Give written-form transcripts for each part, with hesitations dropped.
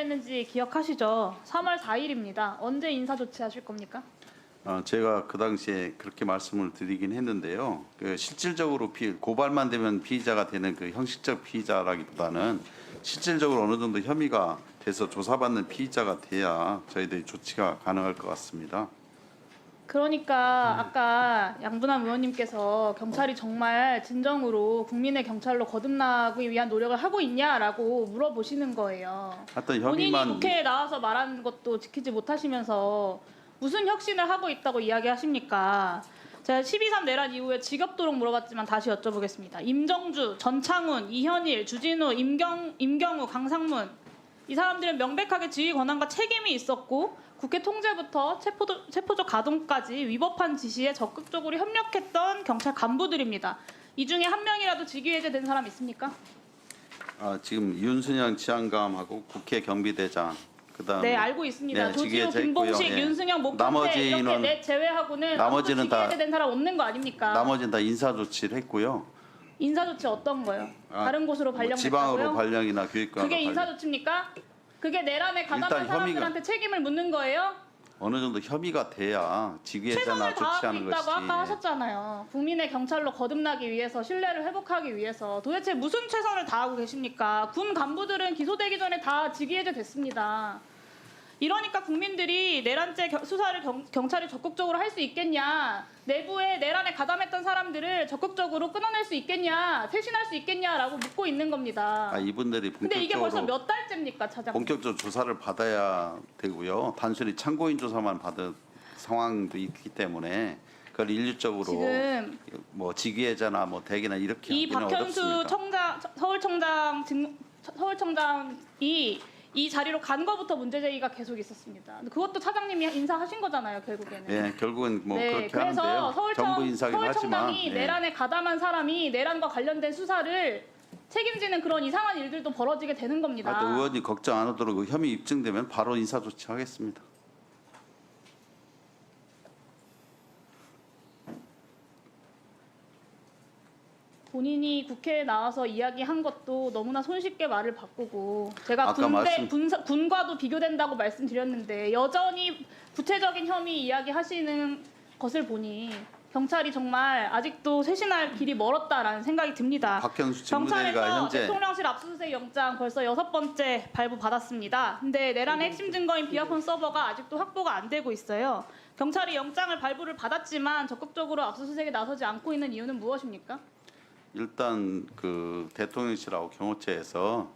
됐는지 기억하시죠? 3월 4일입니다. 언제 인사 조치하실 겁니까? 제가 그 당시에 그렇게 말씀을 드리긴 했는데요. 그 실질적으로 고발만 되면 피의자가 되는 그 형식적 피의자라기보다는 실질적으로 어느 정도 혐의가 돼서 조사받는 피의자가 돼야 저희들이 조치가 가능할 것 같습니다. 그러니까 아까 양분한 의원님께서 경찰이 정말 진정으로 국민의 경찰로 거듭나기 위한 노력을 하고 있냐라고 물어보시는 거예요. 하여튼 본인이 혐의만 국회에 나와서 말하는 것도 지키지 못하시면서 무슨 혁신을 하고 있다고 이야기하십니까? 제가 12.3 내란 이후에 지겹도록 물어봤지만 다시 여쭤보겠습니다. 임정주, 전창훈, 이현일, 주진우, 임경우, 강상문 이 사람들은 명백하게 지휘 권한과 책임이 있었고 국회 통제부터 체포적 가동까지 위법한 지시에 적극적으로 협력했던 경찰 간부들입니다. 이 중에 한 명이라도 직위해제된 사람 있습니까? 지금 윤순영 치안감하고 국회 경비대장 그다음에 네, 알고 있습니다. 네, 조지호, 직위해제했고요. 김봉식, 예. 윤승영, 목건태 나머지는- 이렇게 넷 제외하고는 나머지는 아무도 다- 직위해제된 사람 없는 거 아닙니까? 나머지는 다 인사 조치를 했고요. 인사 조치 어떤 거요? 다른 곳으로 발령됐다고요? 지방으로 발령이나 교육관으로 그게 인사 발령. 조치입니까? 그게 내란에 가담한 일단 사람들한테 책임을 묻는 거예요? 어느 정도 혐의가 돼야 직위해제나 최선을 다하고 조치하는 있다고 것이 아까 하셨잖아요. 국민의 경찰로 거듭나기 위해서 신뢰를 회복하기 위해서 도대체 무슨 최선을 다하고 계십니까? 군 간부들은 기소되기 전에 다 직위해제 됐습니다. 이러니까 국민들이 내란죄 수사를 경찰이 적극적으로 할 수 있겠냐, 내부에 내란에 가담했던 사람들을 적극적으로 끊어낼 수 있겠냐, 퇴신할 수 있겠냐라고 묻고 있는 겁니다. 이분들이 근데 이게 벌써 몇 달째입니까, 차장님? 본격적으로 조사를 받아야 되고요. 단순히 참고인 조사만 받은 상황도 있기 때문에 그걸 일률적으로 지금 뭐 직위해제나 뭐 대기나 이렇게 이 하기는 박현수 어렵습니다. 서울청장이 이 자리로 간 거부터 문제 제기가 계속 있었습니다. 그것도 차장님이 인사하신 거잖아요, 결국에는. 예, 결국은 뭐 그렇게 그래서 하는데요. 정부 인사긴 하지만 서울청장이 예. 내란에 가담한 사람이 내란과 관련된 수사를 책임지는 그런 이상한 일들도 벌어지게 되는 겁니다. 하여튼 의원이 걱정 안 하도록 그 혐의 입증되면 바로 인사 조치하겠습니다. 본인이 국회에 나와서 이야기한 것도 너무나 손쉽게 말을 바꾸고 제가 아까 군과도 비교된다고 말씀드렸는데 여전히 구체적인 혐의 이야기하시는 것을 보니 경찰이 정말 아직도 쇄신할 길이 멀었다라는 생각이 듭니다. 박현수 직무대리가 경찰에서 현재 대통령실 압수수색 영장 벌써 6번째 발부받았습니다. 근데 내란의 핵심 증거인 비아폰 서버가 아직도 확보가 안 되고 있어요. 경찰이 영장을 발부를 받았지만 적극적으로 압수수색에 나서지 않고 있는 이유는 무엇입니까? 일단 그 대통령실하고 경호처에서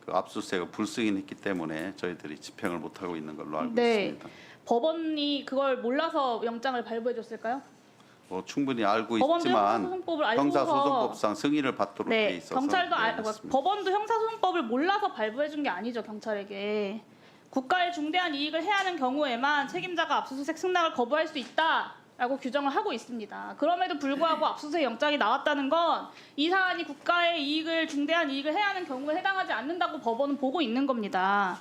그 압수수색을 불승인했기 때문에 저희들이 집행을 못 하고 있는 걸로 알고 있습니다. 법원이 그걸 몰라서 영장을 발부해 줬을까요? 뭐 충분히 알고 법원도 있지만 형사소송법을 알고서 형사소송법상 승인을 받도록 돼 있어서 경찰도 그렇습니다. 법원도 형사소송법을 몰라서 발부해 준 게 아니죠, 경찰에게. 국가의 중대한 이익을 해하는 경우에만 책임자가 압수수색 승낙을 거부할 수 있다라고 규정을 하고 있습니다. 그럼에도 불구하고 압수수색 영장이 나왔다는 건 이 사안이 국가의 이익을 중대한 이익을 해하는 경우에 해당하지 않는다고 법원은 보고 있는 겁니다.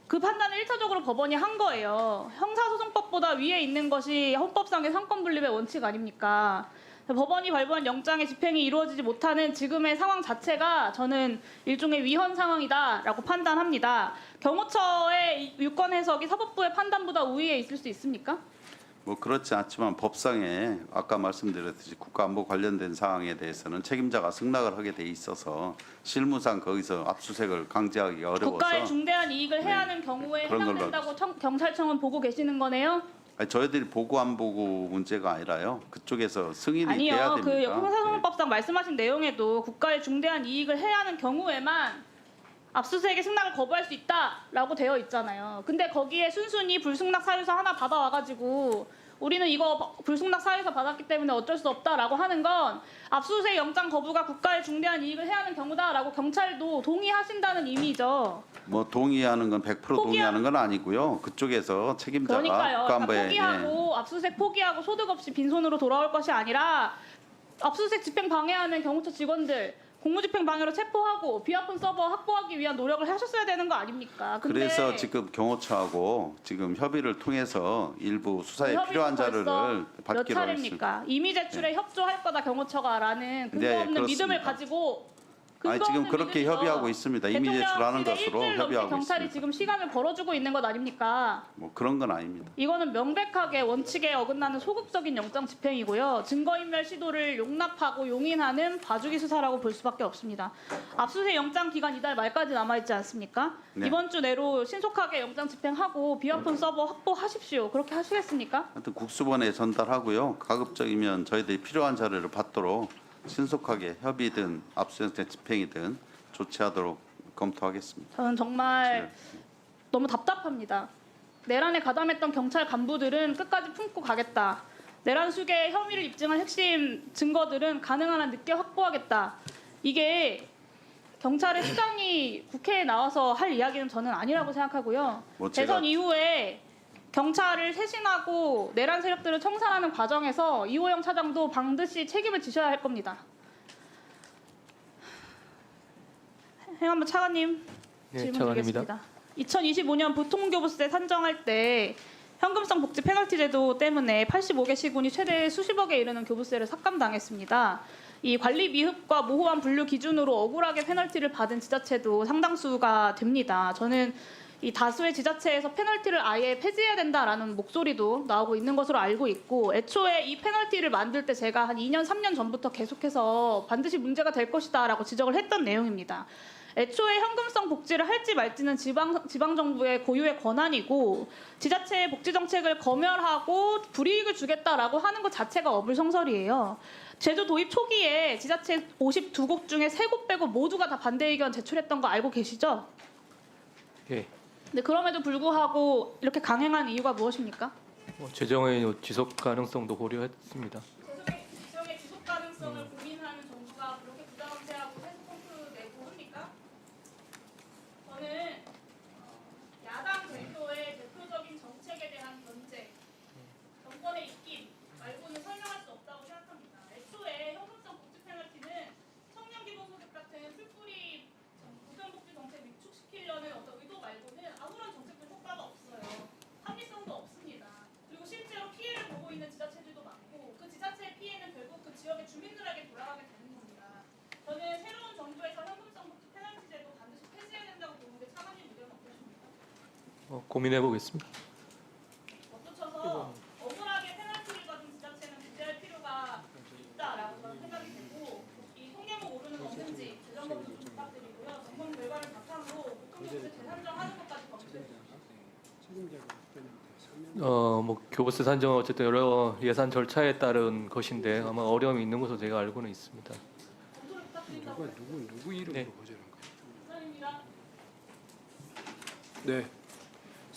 그 판단을 1차적으로 법원이 한 거예요. 형사소송법보다 위에 있는 것이 헌법상의 상권분립의 원칙 아닙니까? 법원이 발부한 영장의 집행이 이루어지지 못하는 지금의 상황 자체가 저는 일종의 위헌 상황이다라고 판단합니다. 경호처의 유권 해석이 사법부의 판단보다 우위에 있을 수 있습니까? 뭐 그렇지 않지만 법상에 아까 말씀드렸듯이 국가안보 관련된 사항에 대해서는 책임자가 승낙을 하게 돼 있어서 실무상 거기서 압수수색을 강제하기가 어려워서 국가의 중대한 이익을 해하는 경우에 그런 걸로 해당된다고 경찰청은 보고 계시는 거네요? 아니, 저희들이 보고 안 보고 문제가 아니라요. 그쪽에서 승인이 돼야 아니요. 됩니다. 그 형사소송법상 말씀하신 내용에도 국가의 중대한 이익을 해하는 경우에만 압수수색의 승낙을 거부할 수 있다라고 되어 있잖아요. 근데 거기에 순순히 불승낙 사유서 하나 받아와가지고 우리는 이거 불승낙 사유서 받았기 때문에 어쩔 수 없다라고 하는 건 압수수색 영장 거부가 국가의 중대한 이익을 해하는 경우다라고 경찰도 동의하신다는 의미죠. 뭐 동의하는 건 100% 동의하는 건 아니고요. 그쪽에서 책임자가 그러니까요. 국가안보에 포기하고 압수수색 포기하고 소득 없이 빈손으로 돌아올 것이 아니라 압수수색 집행 방해하는 경호처 직원들 공무집행 방해로 체포하고 비아폰 서버 확보하기 위한 노력을 하셨어야 되는 거 아닙니까? 근데 그래서 지금 경호처하고 지금 협의를 통해서 일부 수사에 그 필요한 협의는 자료를 벌써 몇 받기로 했습니다. 차례입니까? 이미 제출에 협조할 거다 경호처가라는 근거 네, 없는 그렇습니다. 믿음을 가지고 아니 지금 그렇게 믿으시죠? 협의하고 있습니다. 이미 제출하는 것으로 일주일 넘게 협의하고 경찰이 있습니다. 지금 시간을 벌어주고 있는 것 아닙니까? 뭐 그런 건 아닙니다. 이거는 명백하게 원칙에 어긋나는 소극적인 영장 집행이고요. 증거인멸 시도를 용납하고 용인하는 봐주기 수사라고 볼 수밖에 없습니다. 압수수색 영장 기간 이달 말까지 남아있지 않습니까? 네. 이번 주 내로 신속하게 영장 집행하고 비화폰 서버 확보하십시오. 그렇게 하시겠습니까? 하여튼 국수본에 전달하고요. 가급적이면 저희들이 필요한 자료를 받도록 신속하게 협의든 압수수색 집행이든 조치하도록 검토하겠습니다. 저는 정말 너무 답답합니다. 내란에 가담했던 경찰 간부들은 끝까지 품고 가겠다. 내란 수계의 혐의를 입증한 핵심 증거들은 가능한 한 늦게 확보하겠다. 이게 경찰의 수장이 국회에 나와서 할 이야기는 저는 아니라고 생각하고요. 뭐 제가- 대선 이후에 경찰을 쇄신하고 내란 세력들을 청산하는 과정에서 이호영 차장도 반드시 책임을 지셔야 할 겁니다. 행안부 차관님 네, 질문 차관입니다. 드리겠습니다. 2025년 보통교부세 산정할 때 현금성 복지 페널티 제도 때문에 85개 시군이 최대 수십억에 이르는 교부세를 삭감당했습니다. 이 관리 미흡과 모호한 분류 기준으로 억울하게 페널티를 받은 지자체도 상당수가 됩니다. 저는 이 다수의 지자체에서 페널티를 아예 폐지해야 된다라는 목소리도 나오고 있는 것으로 알고 있고, 애초에 이 페널티를 만들 때 제가 한 2년, 3년 전부터 계속해서 반드시 문제가 될 것이다라고 지적을 했던 내용입니다. 애초에 현금성 복지를 할지 말지는 지방정부의 고유의 권한이고, 지자체의 복지 정책을 검열하고 불이익을 주겠다라고 하는 것 자체가 어불성설이에요. 제도 도입 초기에 지자체 52곳 중에 3곳 빼고 모두가 다 반대 의견 제출했던 거 알고 계시죠? 예, 근데 그럼에도 불구하고 이렇게 강행한 이유가 무엇입니까? 재정의 지속 가능성도 고려했습니다. 지정의 지속 가능성을 고민하는 정부가 그렇게 부담스러워하고 해소펑크 내고 합니까? 저는 야당 대표의 대표적인 정책에 대한 견제, 정권의 입김 말고는 설명할 수 없다고 생각합니다. 애초에 현금성 복지 페널티는 청년 기본소득 같은 풀뿌리 고용복지 정책 위축시키려는 어떤 의도 말고는 아무런 정책도 효과가 없어요. 합리성도 없습니다. 그리고 실제로 피해를 보고 있는 지자체들도 많고, 그 지자체의 피해는 결국 그 지역의 주민들에게 돌아가게 되는 겁니다. 저는 새로운 정부에서 현금성 복지 페널티 제도 반드시 폐지해야 된다고 보는데 차관님 의견은 어떠십니까? 고민해 보겠습니다. 덧붙여서 억울하게 페널티를 받은 지자체는 구제할 필요가 있다라고 저는 생각이 되고, 이 통계목 오류는 없는지 재정 검토 좀 부탁드리고요. 전문 결과를 바탕으로 보통교부세 재산정하는 것까지 검토해 주십시오. 뭐 교부세 산정은 어쨌든 여러 예산 절차에 따른 것인데 아마 어려움이 있는 것으로 제가 알고는 있습니다. 검토를 부탁드린다고. 누구 이름으로 네. 거절한 거예요? 감사합니다. 네.